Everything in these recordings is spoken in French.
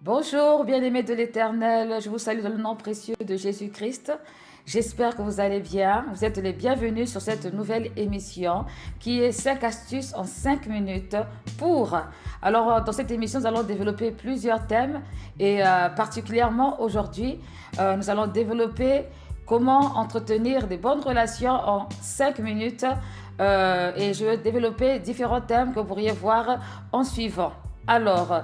Bonjour, bien-aimés de l'Éternel, je vous salue dans le nom précieux de Jésus-Christ. J'espère que vous allez bien. Vous êtes les bienvenus sur cette nouvelle émission qui est 5 astuces en 5 minutes pour... Alors, dans cette émission, nous allons développer plusieurs thèmes et particulièrement aujourd'hui, nous allons développer comment entretenir des bonnes relations en 5 minutes et je vais développer différents thèmes que vous pourriez voir en suivant. Alors,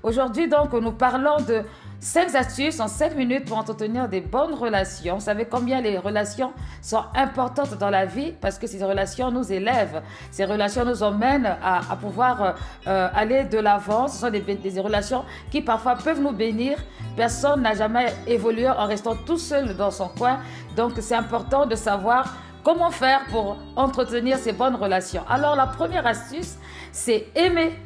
aujourd'hui, donc, nous parlons de 5 astuces en 5 minutes pour entretenir des bonnes relations. Vous savez combien les relations sont importantes dans la vie parce que ces relations nous élèvent. Ces relations nous emmènent à pouvoir aller de l'avant. Ce sont des relations qui parfois peuvent nous bénir. Personne n'a jamais évolué en restant tout seul dans son coin. Donc, c'est important de savoir comment faire pour entretenir ces bonnes relations. Alors, la première astuce, c'est aimer.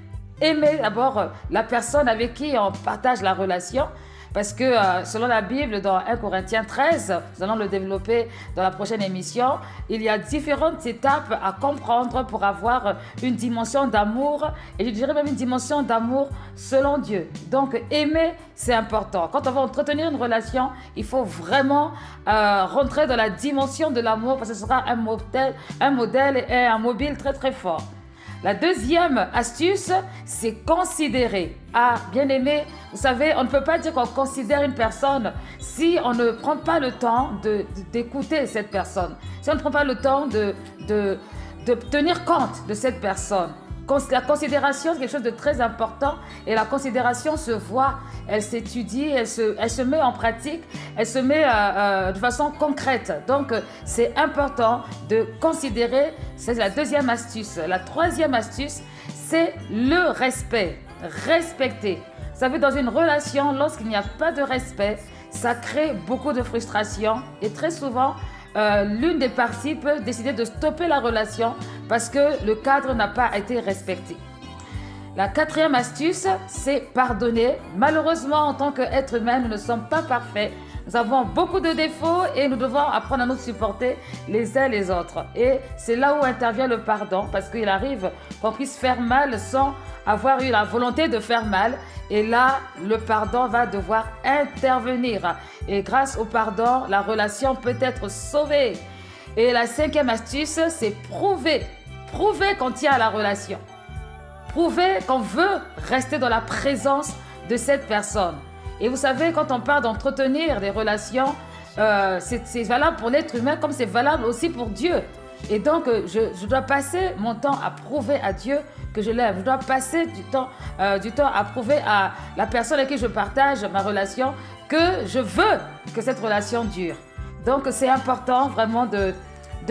Aimer d'abord la personne avec qui on partage la relation. Parce que selon la Bible, dans 1 Corinthiens 13, nous allons le développer dans la prochaine émission, il y a différentes étapes à comprendre pour avoir une dimension d'amour, et je dirais même une dimension d'amour selon Dieu. Donc aimer, c'est important. Quand on va entretenir une relation, il faut vraiment rentrer dans la dimension de l'amour, parce que ce sera un modèle et un mobile très très fort. La deuxième astuce, c'est considérer. Ah, bien aimé, vous savez, on ne peut pas dire qu'on considère une personne si on ne prend pas le temps d'écouter cette personne. Si on ne prend pas le temps de tenir compte de cette personne. La considération, c'est quelque chose de très important et la considération se voit, elle s'étudie, elle se met en pratique, elle se met de façon concrète. Donc, c'est important de considérer, c'est la deuxième astuce. La troisième astuce, c'est le respect. Respecter. Vous savez, dans une relation, lorsqu'il n'y a pas de respect, ça crée beaucoup de frustration et très souvent, l'une des parties peut décider de stopper la relation parce que le cadre n'a pas été respecté. La quatrième astuce, c'est pardonner. Malheureusement, en tant qu'être humain, nous ne sommes pas parfaits. Nous avons beaucoup de défauts et nous devons apprendre à nous supporter les uns les autres. Et c'est là où intervient le pardon parce qu'il arrive qu'on puisse faire mal sans avoir eu la volonté de faire mal. Et là, le pardon va devoir intervenir. Et grâce au pardon, la relation peut être sauvée. Et la cinquième astuce, c'est prouver. Prouver qu'on tient à la relation. Prouver qu'on veut rester dans la présence de cette personne. Et vous savez, quand on parle d'entretenir des relations, c'est valable pour l'être humain comme c'est valable aussi pour Dieu. Et donc, je dois passer mon temps à prouver à Dieu que je l'aime. Je dois passer du temps à prouver à la personne avec qui je partage ma relation que je veux que cette relation dure. Donc, c'est important vraiment de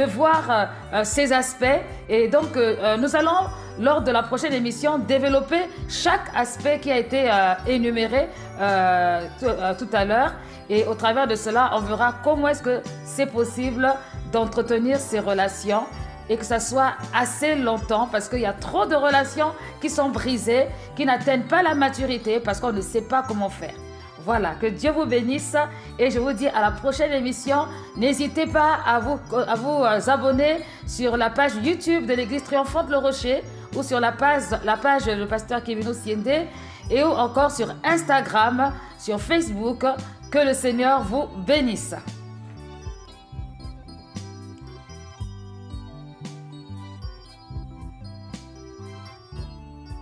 voir ces aspects. Et donc, nous allons, lors de la prochaine émission, développer chaque aspect qui a été énuméré tout à l'heure. Et au travers de cela, on verra comment est-ce que c'est possible d'entretenir ces relations et que ça soit assez longtemps parce qu'il y a trop de relations qui sont brisées, qui n'atteignent pas la maturité parce qu'on ne sait pas comment faire. Voilà, que Dieu vous bénisse et je vous dis à la prochaine émission. N'hésitez pas à vous abonner sur la page YouTube de l'Église Triomphante Le Rocher ou sur la page de pasteur Kevin Osiende et ou encore sur Instagram, sur Facebook. Que le Seigneur vous bénisse.